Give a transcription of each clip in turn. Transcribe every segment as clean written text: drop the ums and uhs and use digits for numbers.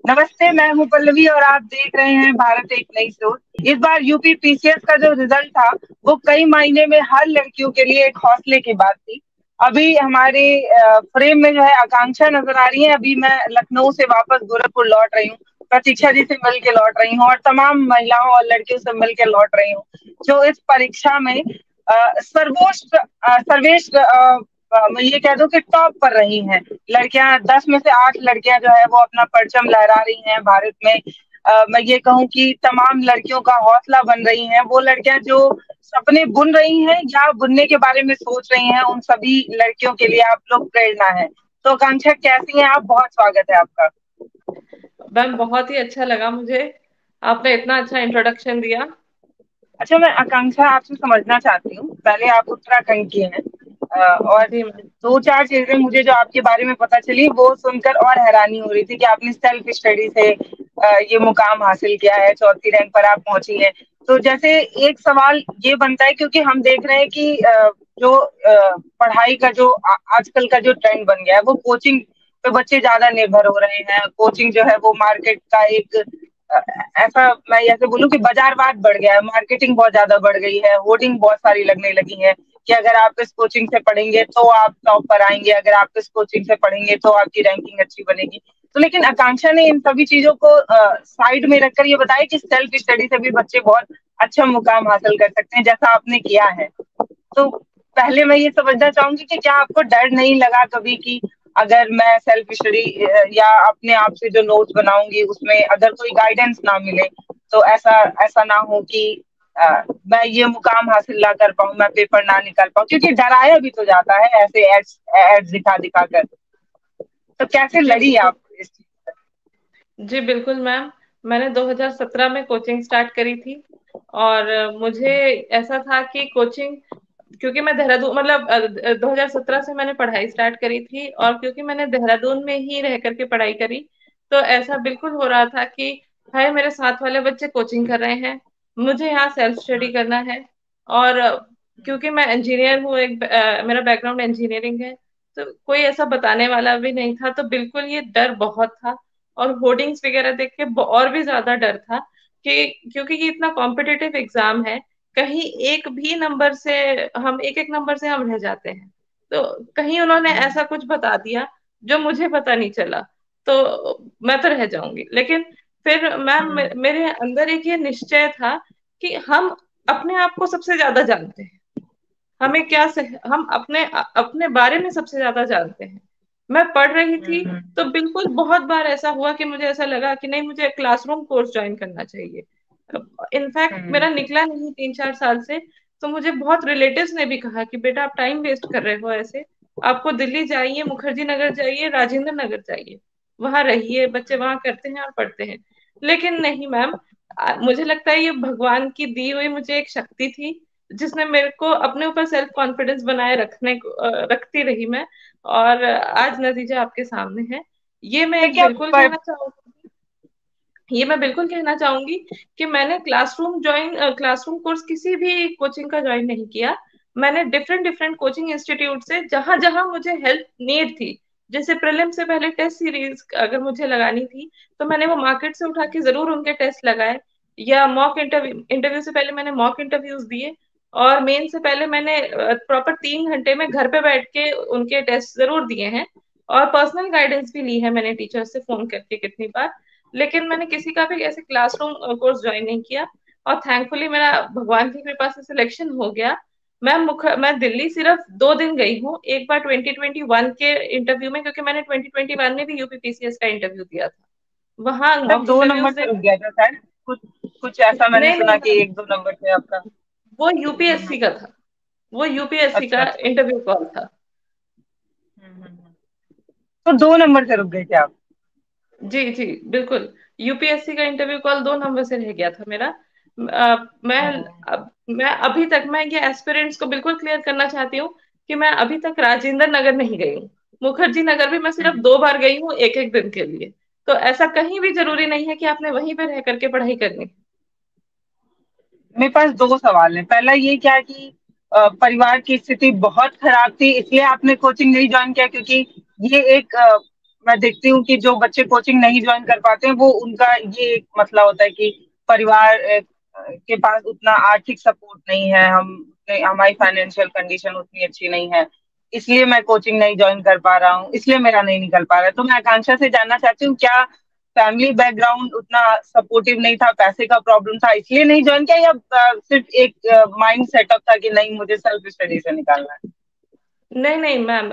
नमस्ते, मैं हूं पल्लवी और आप देख रहे हैं भारत एक नई सोच। इस बार यूपी पीसीएस का जो रिजल्ट था वो कई मायने में हर लड़कियों के लिए एक हौसले की बात थी। अभी हमारे फ्रेम में जो है आकांक्षा नजर आ रही है। अभी मैं लखनऊ से वापस गोरखपुर लौट रही हूँ, प्रतीक्षा जी से मिल के लौट रही हूँ और तमाम महिलाओं और लड़कियों से मिल के लौट रही हूँ जो इस परीक्षा में सर्वोच्च सर्वेश्ठ मैं ये कह दूं कि टॉप पर रही हैं। लड़कियां 10 में से 8 लड़कियां जो है वो अपना परचम लहरा रही हैं भारत में। मैं ये कहूं कि तमाम लड़कियों का हौसला बन रही हैं। वो लड़कियां जो सपने बुन रही हैं या बुनने के बारे में सोच रही हैं, उन सभी लड़कियों के लिए आप लोग प्रेरणा है। तो आकांक्षा, कैसी हैं आप? बहुत स्वागत है आपका। मैम, बहुत ही अच्छा लगा मुझे। आपने इतना अच्छा इंट्रोडक्शन दिया। अच्छा, मैं आकांक्षा आपसे समझना चाहती हूँ। पहले आप उत्तराखंड की हैं और जी मैम। दो चार चीजें मुझे जो आपके बारे में पता चली वो सुनकर और हैरानी हो रही थी कि आपने सेल्फ स्टडी से ये मुकाम हासिल किया है, चौथी रैंक पर आप पहुंची हैं। तो जैसे एक सवाल ये बनता है, क्योंकि हम देख रहे हैं कि जो पढ़ाई का जो आजकल का जो ट्रेंड बन गया है वो कोचिंग पे बच्चे ज्यादा निर्भर हो रहे हैं। कोचिंग जो है वो मार्केट का एक अ, ऐसा मैं ऐसे बोलूं कि बाजारवाद बढ़ गया है, मार्केटिंग बहुत ज्यादा बढ़ गई है, होर्डिंग बहुत सारी लगने लगी है कि अगर आप इस कोचिंग से पढ़ेंगे तो आप टॉप पर आएंगे, अगर आप इस कोचिंग से पढ़ेंगे तो आपकी रैंकिंग अच्छी बनेगी। तो लेकिन आकांक्षा ने इन सभी चीजों को साइड में रखकर ये बताया कि सेल्फ स्टडी से भी बच्चे बहुत अच्छा मुकाम हासिल कर सकते हैं, जैसा आपने किया है। तो पहले मैं ये समझना चाहूंगी कि क्या आपको डर नहीं लगा कभी कि अगर मैं सेल्फ स्टडी या अपने आप से जो नोट्स बनाऊंगी उसमें अगर कोई गाइडेंस ना मिले तो ऐसा ऐसा ना हो कि मैं ये मुकाम हासिल ना कर पाऊं, मैं पेपर ना निकाल पाऊं, क्योंकि डराया भी तो जाता है ऐसे एड्स दिखा दिखा कर। तो कैसे जी लड़ी बिल्कुल। आप इस चीज पर? जी बिल्कुल मैम। मैंने 2017 में कोचिंग स्टार्ट करी थी। और मुझे ऐसा था कि कोचिंग, क्योंकि मैं देहरादून, मतलब 2017 से मैंने पढ़ाई स्टार्ट करी थी, और क्योंकि मैंने देहरादून में ही रह करके पढ़ाई करी, तो ऐसा बिल्कुल हो रहा था कि हाय, मेरे साथ वाले बच्चे कोचिंग कर रहे हैं, मुझे यहाँ सेल्फ स्टडी करना है। और क्योंकि मैं इंजीनियर हूँ, मेरा बैकग्राउंड इंजीनियरिंग है, तो कोई ऐसा बताने वाला भी नहीं था, तो बिल्कुल ये डर बहुत था। और होर्डिंग्स वगैरह देख के और भी ज्यादा डर था कि क्योंकि ये इतना कॉम्पिटिटिव एग्जाम है, कहीं एक भी नंबर से, हम एक एक नंबर से हम रह जाते हैं, तो कहीं उन्होंने ऐसा कुछ बता दिया जो मुझे पता नहीं चला, तो मैं तो रह जाऊंगी। लेकिन फिर मैम, मेरे अंदर एक ये निश्चय था कि हम अपने आप को सबसे ज्यादा जानते हैं। हमें हम अपने अपने बारे में सबसे ज्यादा जानते हैं। मैं पढ़ रही थी, तो बिल्कुल बहुत बार ऐसा हुआ कि मुझे ऐसा लगा कि नहीं, मुझे क्लासरूम कोर्स ज्वाइन करना चाहिए। इनफैक्ट मेरा निकला नहीं 3-4 साल से, तो मुझे बहुत रिलेटिव्स ने भी कहा कि बेटा, आप टाइम वेस्ट कर रहे हो ऐसे, आपको दिल्ली जाइए, मुखर्जी नगर जाइए, राजेंद्र नगर जाइए, वहां रहिए, बच्चे वहां करते हैं और पढ़ते हैं। लेकिन नहीं मैम, मुझे लगता है ये भगवान की दी हुई मुझे एक शक्ति थी, जिसने मेरे को अपने ऊपर सेल्फ कॉन्फिडेंस बनाए रखती रही मैं। और आज नतीजा आपके सामने है। ये मैं तो एक क्या बिल्कुल कहना चाहूंगी ये मैं बिल्कुल कहना चाहूंगी कि मैंने क्लासरूम कोर्स किसी भी कोचिंग का ज्वाइन नहीं किया। मैंने डिफरेंट डिफरेंट कोचिंग इंस्टीट्यूट से, जहां जहां मुझे हेल्प नीड थी, जैसे प्रीलिम से पहले टेस्ट सीरीज अगर मुझे लगानी थी, तो मैंने वो मार्केट से उठा के जरूर उनके टेस्ट लगाए। या मॉक इंटरव्यू इंटरव्यू से पहले मैंने मॉक इंटरव्यूज दिए। और मेन से पहले मैंने प्रॉपर 3 घंटे में घर पे बैठ के उनके टेस्ट जरूर दिए हैं। और पर्सनल गाइडेंस भी ली है मैंने टीचर से फोन करके कितनी बार। लेकिन मैंने किसी का भी ऐसे क्लासरूम कोर्स ज्वाइन नहीं किया। और थैंकफुली मेरा भगवान की कृपा से सिलेक्शन हो गया। मैं दिल्ली सिर्फ 2 दिन गई हूँ, एक बार 2021 के इंटरव्यू में, क्योंकि मैंने 2021 में भी यूपीपीसीएस का इंटरव्यू दिया था, वहां मतलब मॉक 2 नंबर इंटरव्यूज से दे। रुक गया था शायद, कुछ कुछ ऐसा मैंने नहीं नहीं सुना कि मैम, 1-2 नंबर से आपका। वो यूपीएससी का था। वो यूपीएससी अच्छा का अच्छा। इंटरव्यू कॉल था। हम्म। तो 2 नंबर से रुक गए थे आप? जी जी बिल्कुल। यूपीएससी का इंटरव्यू कॉल 2 नंबर से रह गया था मेरा। मैं अभी तक, मैं ये एस्पिरेंट्स को बिल्कुल क्लियर करना चाहती हूँ कि मैं अभी तक राजेंद्र नगर नहीं गई हूँ। मुखर्जी नगर भी मैं सिर्फ 2 बार गई हूँ, एक एक दिन के लिए। तो ऐसा कहीं भी जरूरी नहीं है कि आपने वहीं पे रह करके पढ़ाई करनी। मेरे पास दो सवाल हैं। पहला ये क्या कि परिवार की स्थिति बहुत खराब थी इसलिए आपने कोचिंग नहीं ज्वाइन किया, क्योंकि ये एक मैं देखती हूँ कि जो बच्चे कोचिंग नहीं ज्वाइन कर पाते हैं, वो उनका ये एक मसला होता है कि परिवार के पास उतना आर्थिक सपोर्ट नहीं है, हमारी फाइनेंशियल कंडीशन उतनी अच्छी नहीं है, इसलिए मैं कोचिंग नहीं ज्वाइन कर पा रहा हूँ, इसलिए मेरा नहीं निकल पा रहा है। तो मैं आकांक्षा से जानना चाहती हूँ, क्या फैमिली बैकग्राउंड उतना सपोर्टिव नहीं था, पैसे का प्रॉब्लम था इसलिए नहीं ज्वाइन किया, या सिर्फ एक माइंड सेटअप था कि नहीं मुझे सेल्फ स्टडी से निकालना है? नहीं नहीं मैम,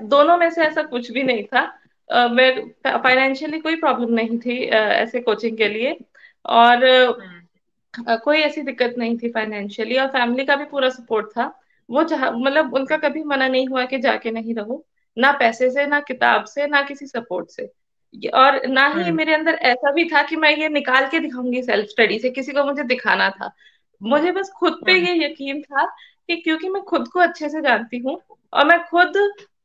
दोनों में से ऐसा कुछ भी नहीं था। मैं फाइनेंशियली कोई प्रॉब्लम नहीं थी ऐसे कोचिंग के लिए। और हम्म। कोई ऐसी दिक्कत नहीं थी फाइनेंशियली, और फैमिली का भी पूरा सपोर्ट था। वो जहाँ मतलब उनका कभी मना नहीं हुआ कि जाके नहीं रहो, ना पैसे से ना किताब से ना किसी सपोर्ट से। और ना ही हम्म। मेरे अंदर ऐसा भी था कि मैं ये निकाल के दिखाऊंगी सेल्फ स्टडी से, किसी को मुझे दिखाना था। मुझे बस खुद पे हम्म। ये यकीन था कि क्योंकि मैं खुद को अच्छे से जानती हूँ, और मैं खुद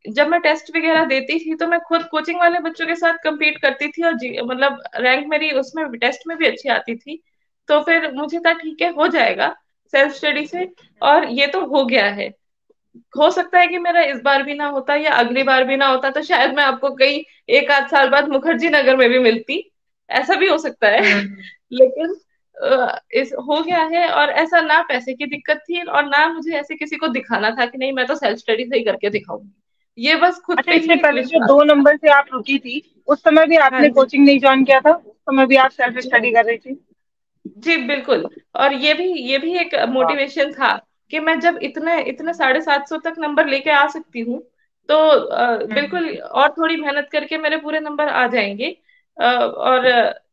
जब मैं टेस्ट वगैरह देती थी तो मैं खुद कोचिंग वाले बच्चों के साथ compete करती थी, और मतलब रैंक मेरी उसमें टेस्ट में भी अच्छी आती थी। तो फिर मुझे था ठीक है, हो जाएगा सेल्फ स्टडी से। और ये तो हो गया है। हो सकता है कि मेरा इस बार भी ना होता या अगली बार भी ना होता, तो शायद मैं आपको कई एक आध साल बाद मुखर्जी नगर में भी मिलती। ऐसा भी हो सकता है। हम्म। लेकिन इस हो गया है, और ऐसा ना पैसे की दिक्कत थी और ना मुझे ऐसे किसी को दिखाना था कि नहीं मैं तो सेल्फ स्टडी से ही करके दिखाऊंगी। ये बस खुद अच्छा, पे इससे ही एक पहले जो विश्वास। 2 नंबर से आप रुकी थी, उस समय भी हाँ आपने जी। कोचिंग नहीं ज्वाइन किया था? उस समय भी आप सेल्फ जी स्टडी कर रही थी? जी बिल्कुल। और ये भी एक वाह। मोटिवेशन था कि मैं जब इतने इतने 750 तक नंबर लेके आ सकती हूँ, तो हम्म। बिल्कुल और थोड़ी मेहनत करके मेरे पूरे नंबर आ जाएंगे। और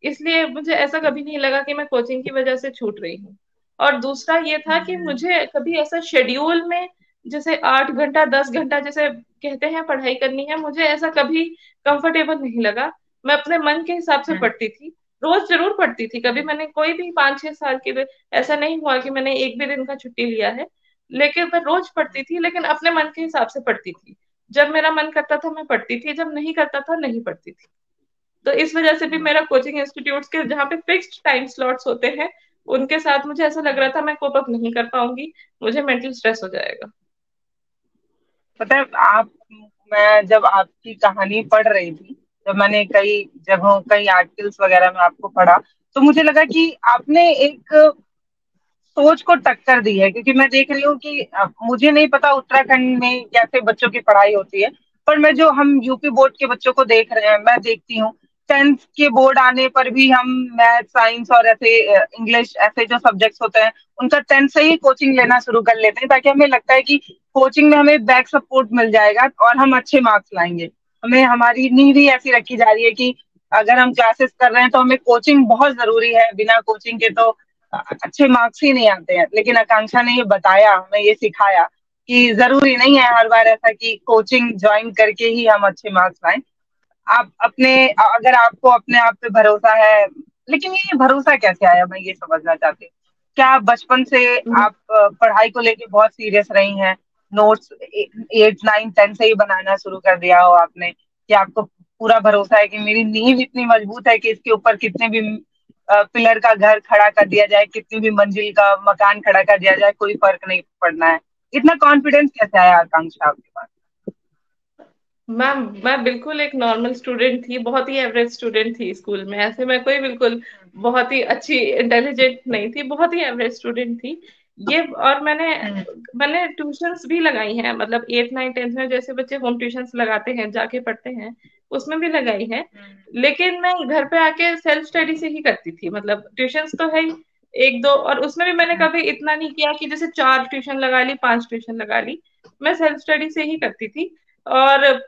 इसलिए मुझे ऐसा कभी नहीं लगा कि मैं कोचिंग की वजह से छूट रही हूँ। और दूसरा ये था कि हम्म। मुझे कभी ऐसा शेड्यूल में जैसे 8 घंटा 10 घंटा जैसे कहते हैं पढ़ाई करनी है, मुझे ऐसा कभी कंफर्टेबल नहीं लगा। मैं अपने मन के हिसाब से हम्म। पढ़ती थी। रोज जरूर पढ़ती थी, कभी हम्म। मैंने कोई भी 5 6 साल के लिए ऐसा नहीं हुआ कि मैंने एक भी दिन का छुट्टी लिया है। लेकिन मैं रोज पढ़ती थी, लेकिन अपने मन के हिसाब से पढ़ती थी। जब मेरा मन करता था मैं पढ़ती थी, जब नहीं करता था नहीं पढ़ती थी। तो इस वजह से भी हम्म। मेरा कोचिंग इंस्टीट्यूट्स के जहाँ पे फिक्स्ड टाइम स्लॉट्स होते हैं, उनके साथ मुझे ऐसा लग रहा था मैं कोप अप नहीं कर पाऊंगी, मुझे मेंटल स्ट्रेस हो जाएगा। पता है, आप मैं जब आपकी कहानी पढ़ रही थी, जब मैंने कई जगहों कई आर्टिकल्स वगैरह में आपको पढ़ा, तो मुझे लगा कि आपने एक सोच को टक्कर दी है। क्योंकि मैं देख रही हूँ कि मुझे नहीं पता उत्तराखंड में कैसे बच्चों की पढ़ाई होती है, पर मैं जो हम यूपी बोर्ड के बच्चों को देख रहे हैं, मैं देखती हूँ 10th के बोर्ड आने पर भी हम मैथ साइंस और ऐसे इंग्लिश ऐसे जो सब्जेक्ट्स होते हैं, उनका 10th से ही कोचिंग लेना शुरू कर लेते हैं, ताकि हमें लगता है कि कोचिंग में हमें बैक सपोर्ट मिल जाएगा और हम अच्छे मार्क्स लाएंगे। हमें हमारी नींव ही ऐसी रखी जा रही है कि अगर हम क्लासेस कर रहे हैं तो हमें कोचिंग बहुत जरूरी है, बिना कोचिंग के तो अच्छे मार्क्स ही नहीं आते हैं। लेकिन आकांक्षा ने ये बताया, हमें ये सिखाया कि जरूरी नहीं है हर बार ऐसा कि कोचिंग ज्वाइन करके ही हम अच्छे मार्क्स लाएं। आप अपने अगर आपको अपने आप पे भरोसा है, लेकिन ये भरोसा कैसे आया, मैं ये समझना चाहती हूँ। क्या आप बचपन से आप पढ़ाई को लेके बहुत सीरियस रही हैं? नोट्स 8 9 10 से ही बनाना शुरू कर दिया हो आपने, कि आपको पूरा भरोसा है कि मेरी नींव इतनी मजबूत है कि इसके ऊपर कितने भी पिलर का घर खड़ा कर दिया जाए, कितनी भी मंजिल का मकान खड़ा कर दिया जाए, कोई फर्क नहीं पड़ना है? इतना कॉन्फिडेंस कैसे आया आकांक्षा आपके पास? मैम मैं बिल्कुल एक नॉर्मल स्टूडेंट थी, बहुत ही एवरेज स्टूडेंट थी स्कूल में। ऐसे मैं कोई बिल्कुल बहुत ही अच्छी इंटेलिजेंट नहीं थी, बहुत ही एवरेज स्टूडेंट थी ये। और मैंने हम्म। मैंने ट्यूशंस भी लगाई हैं, मतलब 8 9 10 में जैसे बच्चे होम ट्यूशंस लगाते हैं जाके पढ़ते हैं, उसमें भी लगाई है। हम्म। लेकिन मैं घर पे आके सेल्फ स्टडी से ही करती थी, मतलब ट्यूशंस तो है ही एक दो, और उसमें भी मैंने हम्म। कभी इतना नहीं किया कि जैसे 4 ट्यूशन लगा ली 5 ट्यूशन लगा ली। मैं सेल्फ स्टडी से ही करती थी। और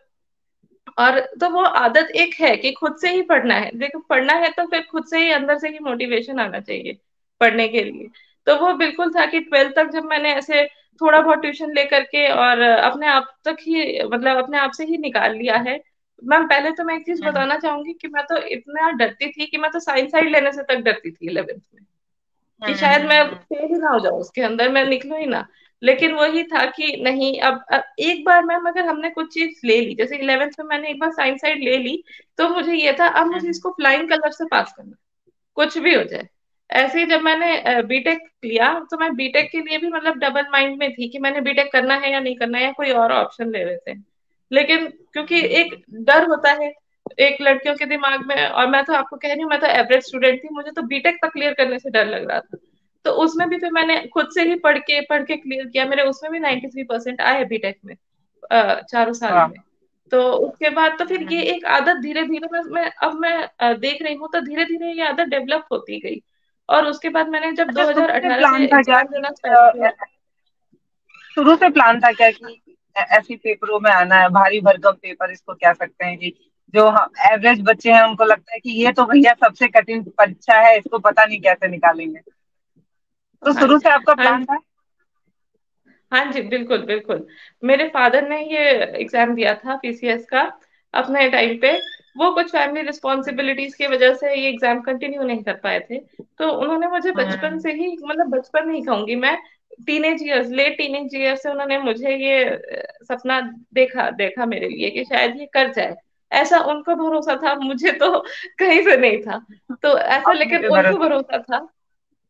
तो वो आदत एक है कि खुद से ही पढ़ना है, देखो पढ़ना है तो फिर खुद से ही अंदर से ही मोटिवेशन आना चाहिए पढ़ने के लिए। तो वो बिल्कुल था कि 12th तक जब मैंने ऐसे थोड़ा बहुत ट्यूशन लेकर के और अपने आप तक ही मतलब अपने आप से ही निकाल लिया है। मैम पहले तो मैं एक चीज हम्म। बताना चाहूंगी कि मैं तो इतना डरती थी कि मैं तो साइंस साइड लेने से तक डरती थी 11th में, कि हम्म। शायद मैं हम्म। फेल ही ना हो जाऊं उसके अंदर, मैं निकलूं ही ना। लेकिन वही था कि नहीं, अब एक बार मैम अगर हमने कुछ चीज ले ली, जैसे 11th में मैंने एक बार साइंस साइड ले ली, तो मुझे ये था अब मुझे हम्म। इसको फ्लाइंग कलर से पास करना, कुछ भी हो जाए। ऐसे ही जब मैंने बीटेक लिया, तो मैं बीटेक के लिए भी मतलब डबल माइंड में थी कि मैंने बीटेक करना है या नहीं करना है, या कोई और ऑप्शन ले लेते हैं। लेकिन क्योंकि एक डर होता है एक लड़कियों के दिमाग में, और मैं तो आपको कह रही हूँ, मैं तो एवरेज स्टूडेंट थी, मुझे तो बीटेक तक क्लियर करने से डर लग रहा था। तो उसमें भी फिर मैंने खुद से ही पढ़ के क्लियर किया, मेरे उसमें भी 93% आए बीटेक में, 4 साल वाह। में। तो उसके बाद तो फिर ये हम्म। एक आदत धीरे धीरे मैं देख रही हूँ, तो धीरे धीरे ये आदत डेवलप होती गई। और उसके बाद मैंने जब अच्छा, शुरू से 2018 से प्लान था क्या एग्जाम कि देना स्टार्ट किया। शुरू से प्लान था क्या कि ऐसी पेपरों में आना है, भारी भरकम पेपर इसको कह सकते हैं, कि जो एवरेज बच्चे हैं उनको लगता है कि ये तो भैया सबसे कठिन परीक्षा है, इसको पता नहीं कैसे निकालेंगे, तो हाँ शुरू से आपका हाँ प्लान था? हाँ जी, बिल्कुल बिल्कुल। मेरे फादर ने ये एग्जाम दिया था पीसीएस का अपने टाइम पे। वो कुछ फैमिली रिस्पॉन्सिबिलिटीज की वजह से ये एग्जाम कंटिन्यू नहीं कर पाए थे। तो उन्होंने मुझे बचपन हम्म। से ही, मतलब बचपन नहीं कहूंगी मैं, teenage years, late teenage years से उन्होंने मुझे ये सपना देखा देखा मेरे लिए कि शायद ये कर जाए। ऐसा उनको भरोसा था, मुझे तो कहीं से नहीं था। तो ऐसा, अपने लेकिन पे उनको भरोसा। भरोसा था।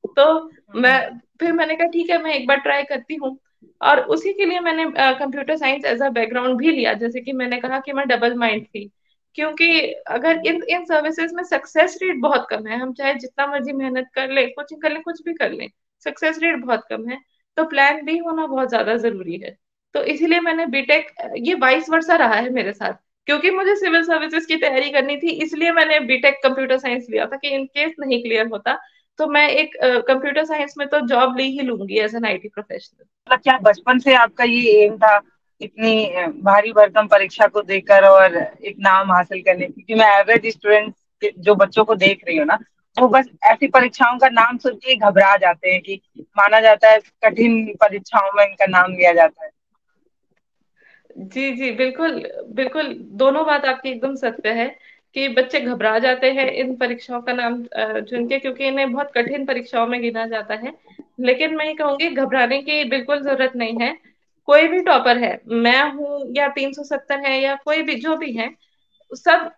तो मैं, हम्म। फिर मैंने कहा ठीक है, मैं एक बार ट्राई करती हूँ। और उसी के लिए मैंने computer science as a background भी लिया। जैसे कि मैंने कहा कि मैं डबल माइंड थी, क्योंकि अगर इन इन सर्विसेज में सक्सेस रेट बहुत कम है, हम चाहे जितना मर्जी मेहनत कर ले, कोचिंग कर ले, कुछ भी कर ले, सक्सेस रेट बहुत कम है। तो प्लान बी होना बहुत ज्यादा जरूरी है। तो इसीलिए मैंने बीटेक, ये 22 वर्षा रहा है मेरे साथ, क्योंकि मुझे सिविल सर्विसेज की तैयारी करनी थी, इसलिए मैंने बीटेक कंप्यूटर साइंस लिया था कि इन केस नहीं क्लियर होता तो मैं एक कंप्यूटर साइंस में तो जॉब ली ही लूंगी एज एन आईटी प्रोफेशनल। मतलब क्या बचपन से आपका ये एम था, इतनी भारी भरकम परीक्षा को देकर और एक नाम हासिल करने की? क्योंकि मैं एवरेज स्टूडेंट जो बच्चों को देख रही हूँ ना, वो बस ऐसी परीक्षाओं का नाम सुन के ही घबरा जाते हैं, कि माना जाता है कठिन परीक्षाओं में इनका नाम लिया जाता है। जी जी, बिल्कुल बिल्कुल। दोनों बात आपकी एकदम सत्य है कि बच्चे घबरा जाते हैं इन परीक्षाओं का नाम चुन के, क्योंकि इन्हें बहुत कठिन परीक्षाओं में गिना जाता है। लेकिन मैं ये कहूंगी, घबराने की बिल्कुल जरूरत नहीं है। कोई भी टॉपर है, मैं हूँ या 370 है या कोई भी जो भी है, सब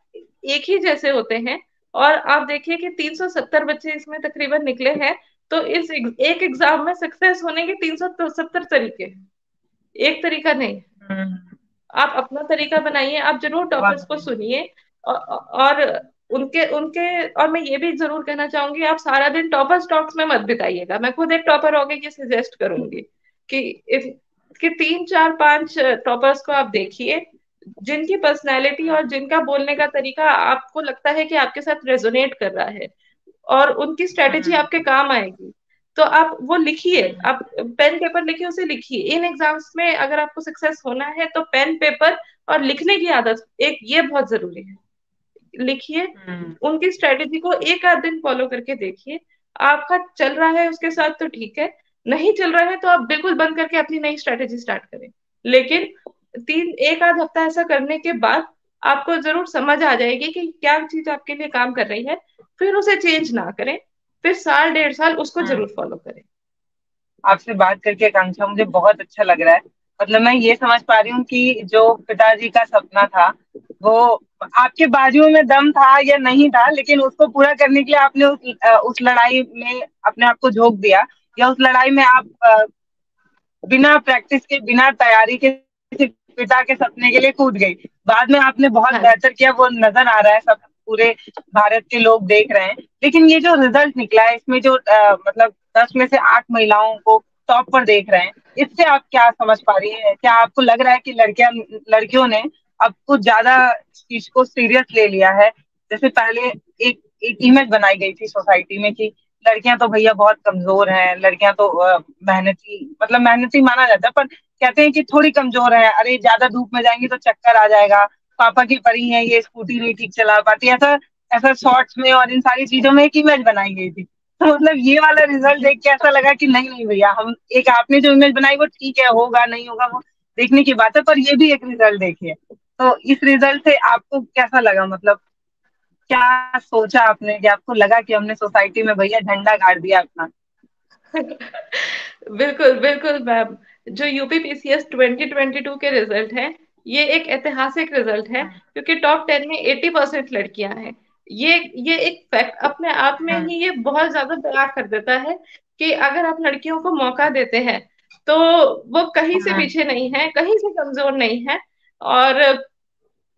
एक ही जैसे होते हैं। और आप देखिए कि 370 बच्चे इसमें तकरीबन निकले हैं। तो इस एक एग्जाम में सक्सेस होने के 370 तरीके हैं, एक तरीका नहीं। हम्म। आप अपना तरीका बनाइए, आप जरूर बात टॉपर्स को सही। सुनिए। और उनके उनके और मैं ये भी जरूर कहना चाहूंगी, आप सारा दिन टॉपर्स टॉक्स में मत बिताइएगा। मैं खुद एक टॉपर होके ये सजेस्ट करूंगी कि इस कि 3 4 5 टॉपर्स को आप देखिए, जिनकी पर्सनैलिटी और जिनका बोलने का तरीका आपको लगता है कि आपके साथ रेजोनेट कर रहा है, और उनकी स्ट्रेटेजी हम्म। आपके काम आएगी। तो आप वो लिखिए, हम्म। आप पेन पेपर लिखिए, उसे लिखिए। इन एग्जाम्स में अगर आपको सक्सेस होना है तो पेन पेपर और लिखने की आदत एक, ये बहुत जरूरी है। लिखिए, हम्म। उनकी स्ट्रेटेजी को एक आध दिन फॉलो करके देखिए। आपका चल रहा है उसके साथ तो ठीक है, नहीं चल रहा है तो आप बिल्कुल बंद करके अपनी नई स्ट्रेटेजी स्टार्ट करें। लेकिन एक आध हफ्ता ऐसा करने के बाद आपको जरूर समझ आ जाएगी कि क्या चीज आपके लिए काम कर रही है। फिर उसे चेंज ना करें, फिर साल 1.5 साल उसको हम्म। जरूर फॉलो करें। आपसे बात करके आकांक्षा मुझे बहुत अच्छा लग रहा है। मतलब मैं ये समझ पा रही हूँ कि जो पिताजी का सपना था, वो आपके बाजुओं में दम था या नहीं था, लेकिन उसको पूरा करने के लिए आपने उस लड़ाई में अपने आप को झोंक दिया, या उस लड़ाई में आप बिना प्रैक्टिस के, बिना तैयारी के सिर्फ पिता के सपने के लिए कूद गई। बाद में आपने बहुत हाँ बेहतर किया, वो नजर आ रहा है, सब पूरे भारत के लोग देख रहे हैं। लेकिन ये जो रिजल्ट निकला है, इसमें जो मतलब 10 में से 8 महिलाओं को टॉप पर देख रहे हैं, इससे आप क्या समझ पा रही हैं? क्या आपको लग रहा है कि लड़कियों ने अब कुछ ज्यादा इस चीज को सीरियस ले लिया है? जैसे पहले एक एक इमेज बनाई गई थी सोसाइटी में कि लड़कियां तो भैया बहुत कमजोर हैं, लड़कियां तो मेहनती, मतलब मेहनती माना जाता है, पर कहते हैं कि थोड़ी कमजोर है, अरे ज्यादा धूप में जाएंगी तो चक्कर आ जाएगा, पापा की परी है, ये स्कूटी नहीं ठीक चला पाती, ऐसा ऐसा शॉर्ट्स में और इन सारी चीजों में एक इमेज बनाई गई थी। तो मतलब ये वाला रिजल्ट जी देख के ऐसा लगा कि नहीं नहीं भैया, हम एक आपने जो इमेज बनाई वो ठीक है, होगा नहीं होगा वो देखने की बात है, पर ये भी एक रिजल्ट देखिए। तो इस रिजल्ट से आपको कैसा लगा? मतलब क्या सोचा आपने, कि आपको लगा कि हमने सोसाइटी में भैया झंडा गाड़ दिया अपना? बिल्कुल बिल्कुल मैम। जो यूपीपीसीएस 2022 के रिजल्ट हैं, ये एक ऐतिहासिक रिजल्ट है, हम्म। क्योंकि टॉप 10 में 80% लड़कियां हैं। ये एक फैक्ट अपने आप में हम्म। ही ये बहुत ज्यादा बयां कर देता है कि अगर आप लड़कियों को मौका देते हैं तो वो कहीं से हम्म। पीछे नहीं है, कहीं से कमजोर नहीं है। और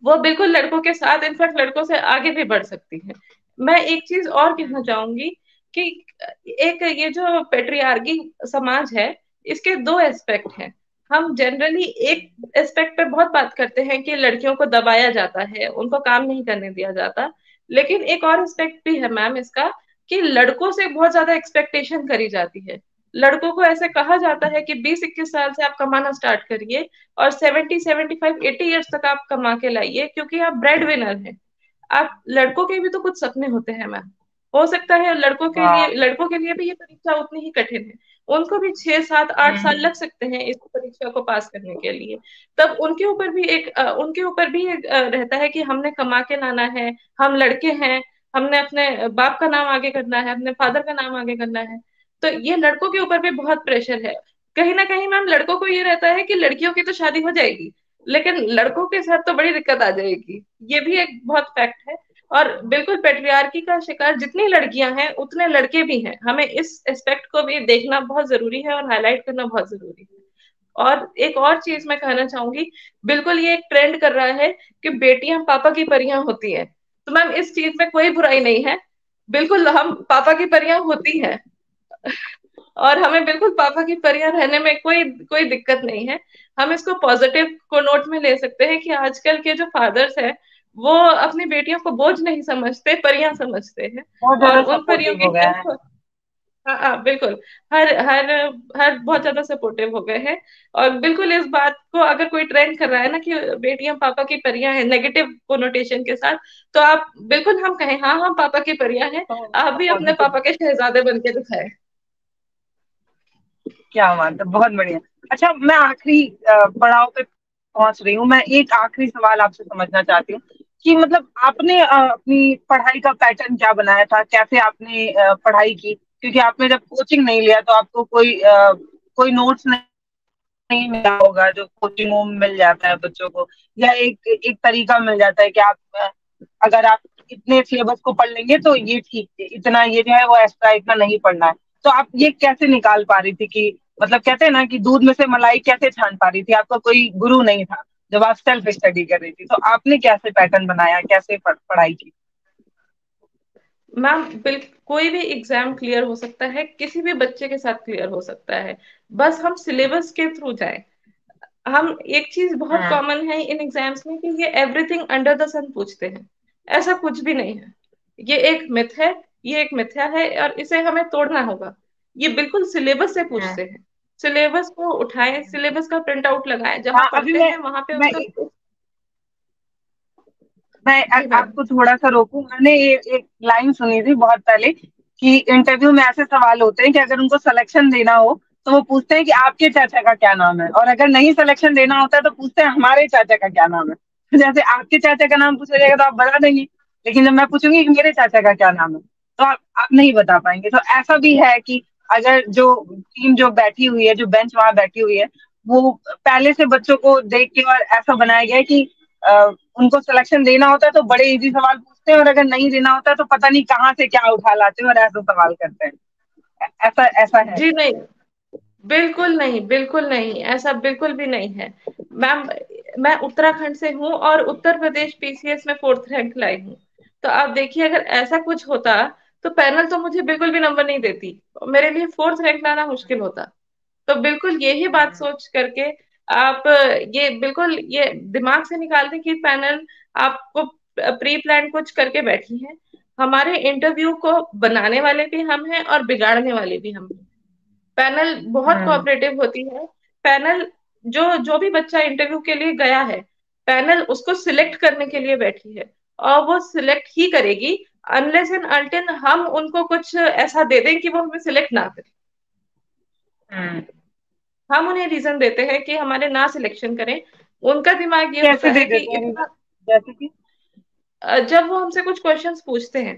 वो बिल्कुल लड़कों के साथ, इनफैक्ट लड़कों से आगे भी बढ़ सकती है। मैं एक चीज और कहना चाहूंगी कि एक ये जो पेट्रियार्की समाज है, इसके दो एस्पेक्ट हैं। हम जनरली एक एस्पेक्ट पे बहुत बात करते हैं कि लड़कियों को दबाया जाता है, उनको काम नहीं करने दिया जाता। लेकिन एक और एस्पेक्ट भी है मैम इसका, कि लड़कों से बहुत ज्यादा एक्सपेक्टेशन करी जाती है। लड़कों को ऐसे कहा जाता है कि 20-21 साल से आप कमाना स्टार्ट करिए, और 70-75-80 ईयर्स तक आप कमा के लाइए, क्योंकि आप ब्रेड विनर हैं। आप लड़कों के भी तो कुछ सपने होते हैं मैम। हो सकता है हाँ। लड़कों के लिए भी ये परीक्षा उतनी ही कठिन है। उनको भी 6-7-8 साल हम्म। लग सकते हैं इस परीक्षा को पास करने के लिए। तब उनके ऊपर भी एक रहता है कि हमने कमा के लाना है, हम लड़के हैं, हमने अपने बाप का नाम आगे करना है, अपने फादर का नाम आगे करना है। तो ये लड़कों के ऊपर भी बहुत प्रेशर है। कहीं ना कहीं मैम लड़कों को ये रहता है कि लड़कियों की तो शादी हो जाएगी, लेकिन लड़कों के साथ तो बड़ी दिक्कत आ जाएगी। ये भी एक बहुत फैक्ट है। और बिल्कुल पेट्रियार्की का शिकार जितनी लड़कियां हैं उतने लड़के भी हैं। हमें इस एस्पेक्ट को भी देखना बहुत जरूरी है और हाईलाइट करना बहुत जरूरी है। और एक और चीज मैं कहना चाहूंगी, बिल्कुल ये एक ट्रेंड कर रहा है कि बेटियां पापा की परियां होती हैं। तो मैम इस चीज में कोई बुराई नहीं है, बिल्कुल हम पापा की परियां होती हैं। और हमें बिल्कुल पापा की परियां रहने में कोई कोई दिक्कत नहीं है। हम इसको पॉजिटिव को नोट में ले सकते हैं कि आजकल के जो फादर्स हैं, वो अपनी बेटियों को बोझ नहीं समझते, परियां समझते हैं। बहुत और ज्यादा उन परियों सपोर्टिव की हो गया है। हेल्प, हाँ हाँ बिल्कुल, हर हर हर बहुत ज्यादा सपोर्टिव हो गए हैं। और बिल्कुल इस बात को अगर कोई ट्रेंड कर रहा है ना कि बेटियां पापा की परियां हैं नेगेटिव कोनोटेशन के साथ, तो आप बिल्कुल हम कहें हाँ हम पापा की परियां हैं, तो आप उसका भी अपने पॉजिटिव। पापा के शहजादे बन के दिखाएं। क्या बात है, बहुत बढ़िया। अच्छा, मैं आखिरी पड़ाव पे पहुंच रही हूँ। मैं एक आखिरी सवाल आपसे समझना चाहती हूँ कि मतलब आपने अपनी पढ़ाई का पैटर्न क्या बनाया था, कैसे आपने पढ़ाई की? क्योंकि आपने जब कोचिंग नहीं लिया तो आपको कोई नोट्स नहीं मिला होगा जो कोचिंगों में मिल जाता है बच्चों को, या एक एक तरीका मिल जाता है कि आप अगर आप इतने सिलेबस को पढ़ लेंगे तो ये ठीक है, इतना ये जो है वो एक्स्ट्रा इतना नहीं पढ़ना है। तो आप ये कैसे निकाल पा रही थी कि मतलब कहते हैं ना कि दूध में से मलाई कैसे छान पा रही थी? आपका कोई गुरु नहीं था जब आप सेल्फ स्टडी कर रही थी, तो आपने कैसे पैटर्न बनाया, कैसे पढ़ाई की? मैम बिल्कुल कोई भी एग्जाम क्लियर हो सकता है, किसी भी बच्चे के साथ क्लियर हो सकता है, बस हम सिलेबस के थ्रू जाएं। हम एक चीज बहुत हम्म। कॉमन है इन एग्जाम्स में कि ये एवरीथिंग अंडर द सन पूछते हैं। ऐसा कुछ भी नहीं है। ये एक मिथ है, ये एक मिथ्या है, और इसे हमें तोड़ना होगा। ये बिल्कुल सिलेबस से हम्म। पूछते हैं। सिलेबस को उठाएं, सिलेबस का प्रिंट आउट लगाएं, जहां हाँ, अभी पढ़ते मैं हैं वहां पे मैं उसका। जी मैम। आपको थोड़ा सा रोकूं। मैंने ये एक लाइन सुनी थी बहुत पहले कि इंटरव्यू में ऐसे सवाल होते हैं कि अगर उनको सिलेक्शन देना हो तो वो पूछते हैं कि आपके चाचा का क्या नाम है, और अगर नहीं सिलेक्शन देना होता है तो पूछते हैं हमारे चाचा का क्या नाम है। तो जैसे आपके चाचा का नाम पूछा जाएगा तो आप बता देंगे, लेकिन जब मैं पूछूंगी कि मेरे चाचा का क्या नाम है तो आप नहीं बता पाएंगे। तो ऐसा भी है कि अगर जो टीम जो बैठी हुई है, जो बेंच वहां बैठी हुई है, वो पहले से बच्चों को देख के और ऐसा बनाया गया है कि उनको सिलेक्शन देना होता है तो बड़े इजी सवाल पूछते हैं, और अगर नहीं देना होता है तो पता नहीं कहाँ से क्या उठा लाते हैं और ऐसा सवाल करते हैं। ऐसा ऐसा है जी क्या? नहीं, बिल्कुल नहीं, बिल्कुल नहीं, ऐसा बिल्कुल भी नहीं है। मैम मैं उत्तराखंड से हूँ और उत्तर प्रदेश पीसीएस में 4th रैंक लाई हूँ। तो आप देखिए अगर ऐसा कुछ होता तो पैनल तो मुझे बिल्कुल भी नंबर नहीं देती, मेरे लिए 4th रैंक लाना मुश्किल होता। तो बिल्कुल यही बात सोच करके आप ये बिल्कुल ये दिमाग से निकाल दें कि पैनल आपको प्री प्लान कुछ करके बैठी है। हमारे इंटरव्यू को बनाने वाले भी हम हैं और बिगाड़ने वाले भी हम हैं। पैनल बहुत हम्म। कोऑपरेटिव होती है। पैनल जो जो भी बच्चा इंटरव्यू के लिए गया है, पैनल उसको सिलेक्ट करने के लिए बैठी है, और वो सिलेक्ट ही करेगी अनलेस एंड अनटिल हम उनको कुछ ऐसा दे दें कि वो हमें सिलेक्ट ना करें। हम्म। हम उन्हें रीजन देते हैं कि हमारे ना सिलेक्शन करें। उनका दिमाग ये होता कैसे दे है कि देते हैं इतना, रीजन? जैसे कि? जब वो हमसे कुछ क्वेश्चंस पूछते हैं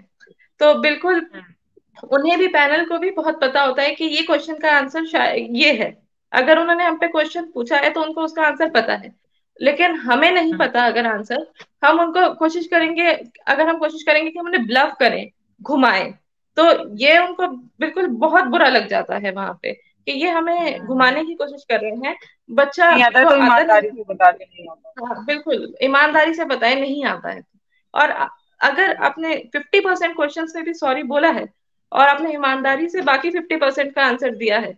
तो बिल्कुल हम्म। उन्हें भी, पैनल को भी बहुत पता होता है कि ये क्वेश्चन का आंसर शायद ये है। अगर उन्होंने हम पे क्वेश्चन पूछा है तो उनको उसका आंसर पता है। लेकिन हमें नहीं हम्म। पता अगर आंसर, हम उनको कोशिश करेंगे, अगर हम कोशिश करेंगे कि हम उन्हें ब्लफ करें, घुमाएं, तो ये उनको बिल्कुल बहुत बुरा लग जाता है वहां पे। कि ये हमें घुमाने की कोशिश कर रहे हैं। बच्चा नहीं आता है को तो आता नहीं। ईमानदारी से बताते नहीं आता। हाँ बिल्कुल, ईमानदारी से बताए नहीं आता है। और अगर आपने 50% क्वेश्चन में भी सॉरी बोला है और आपने ईमानदारी से बाकी 50% का आंसर दिया है,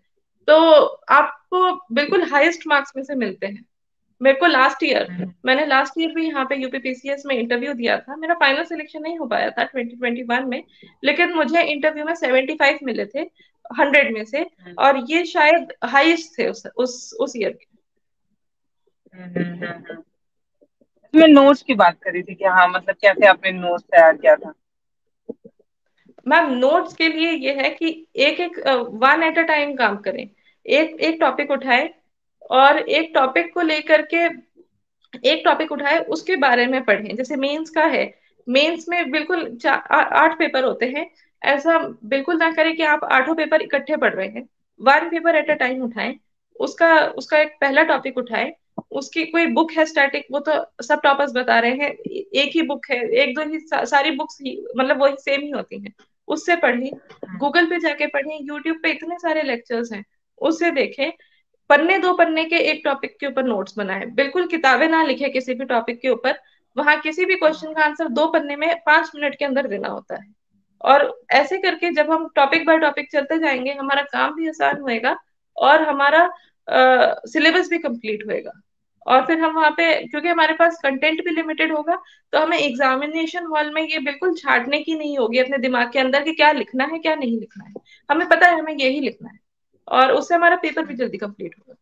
तो आपको बिल्कुल हाईएस्ट मार्क्स में से मिलते हैं। मेरे को लास्ट ईयर, हम्म, मैंने लास्ट ईयर भी यहाँ पे यूपीपीसीएस में इंटरव्यू दिया था। मेरा फाइनल सिलेक्शन नहीं हो पाया था 2021 में, लेकिन मुझे इंटरव्यू में 75 मिले थे 100 में से। हम्म, और ये शायद हाईएस्ट थे उस ईयर के। हम्म, इसमें नोट्स की बात करी थी कि हाँ मतलब कैसे आपने नोट्स तैयार किया था। मैम नोट्स के लिए ये है कि एक एक वन एट अ टाइम काम करें। एक एक टॉपिक उठाए और एक टॉपिक को लेकर के, एक टॉपिक उठाए उसके बारे में पढ़ें। जैसे मेंस का है, मेंस में बिल्कुल 8 पेपर होते हैं। ऐसा बिल्कुल ना करें कि आप आठों पेपर इकट्ठे पढ़ रहे हैं। One paper at a time उठाएं। उसका उसका एक पहला टॉपिक उठाएं। उसकी कोई बुक है स्टैटिक, वो तो सब टॉपर्स बता रहे हैं, एक ही बुक है, एक दो ही सारी बुक्स ही मतलब वही सेम ही होती हैं, उससे पढ़ें। गूगल पे जाके पढ़ें, यूट्यूब पे इतने सारे लेक्चर्स हैं, उससे देखें। पन्ने दो पन्ने के एक टॉपिक के ऊपर नोट्स बनाए, बिल्कुल किताबें ना लिखे किसी भी टॉपिक के ऊपर। वहां किसी भी क्वेश्चन का आंसर 2 पन्ने में 5 मिनट के अंदर देना होता है। और ऐसे करके जब हम टॉपिक बाय टॉपिक चलते जाएंगे, हमारा काम भी आसान होएगा और हमारा सिलेबस भी कंप्लीट होएगा। और फिर हम वहाँ पे, क्योंकि हमारे पास कंटेंट भी लिमिटेड होगा, तो हमें एग्जामिनेशन हॉल में ये बिल्कुल छाटने की नहीं होगी अपने दिमाग के अंदर कि क्या लिखना है क्या नहीं लिखना है। हमें पता है हमें यही लिखना है, और उससे हमारा पेपर भी जल्दी कंप्लीट होगा।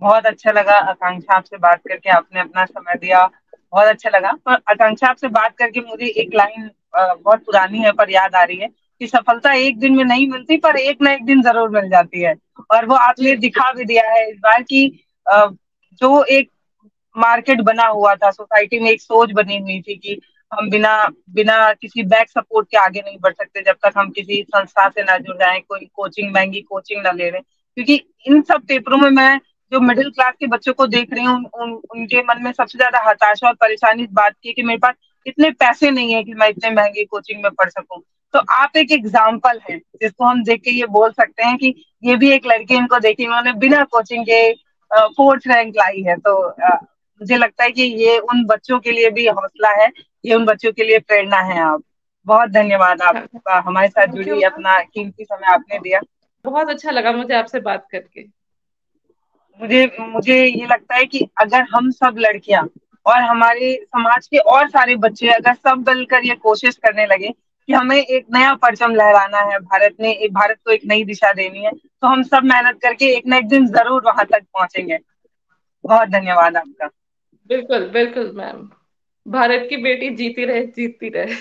बहुत अच्छा लगा आकांक्षा, आपसे बात करके, आपने अपना समय दिया, बहुत अच्छा लगा। पर आकांक्षा आपसे बात करके मुझे एक लाइन बहुत पुरानी है पर याद आ रही है कि सफलता एक दिन में नहीं मिलती पर एक ना एक दिन जरूर मिल जाती है। और वो आपने जी दिखा भी दिया है इस बार की जो एक मार्केट बना हुआ था, सोसाइटी में एक सोच बनी हुई थी कि हम बिना बिना किसी बैक सपोर्ट के आगे नहीं बढ़ सकते जब तक हम किसी संस्था से ना जुड़ जाए, कोई कोचिंग, महंगी कोचिंग ना ले रहे। क्योंकि इन सब पेपरों में मैं जो मिडिल क्लास के बच्चों को देख रही हूँ, उनके मन में सबसे ज्यादा हताशा और परेशानी इस बात की है कि मेरे पास इतने पैसे नहीं है कि मैं इतने महंगी कोचिंग में पढ़ सकूं। तो आप एक एग्जाम्पल है जिसको हम देख के ये बोल सकते हैं कि ये भी एक लड़की, इनको देखी उन्होंने बिना कोचिंग के 4th रैंक लाई है। तो मुझे लगता है कि ये उन बच्चों के लिए भी हौसला है, ये उन बच्चों के लिए प्रेरणा है। आप बहुत धन्यवाद, हाँ, आपका हमारे साथ थैंक यू जुड़ी, मैम। अपना कीमती समय आपने दिया। बहुत अच्छा लगा मुझे आपसे बात करके। मुझे मुझे ये लगता है कि अगर हम सब लड़कियां और हमारे समाज के और सारे बच्चे अगर सब मिलकर ये कोशिश करने लगे कि हमें एक नया परचम लहराना है, भारत को एक नई दिशा देनी है, तो हम सब मेहनत करके एक ना एक दिन जरूर वहां तक पहुंचेंगे। बहुत धन्यवाद आपका। बिल्कुल बिल्कुल मैम। भारत की बेटी जीती रहे जीतती रहे।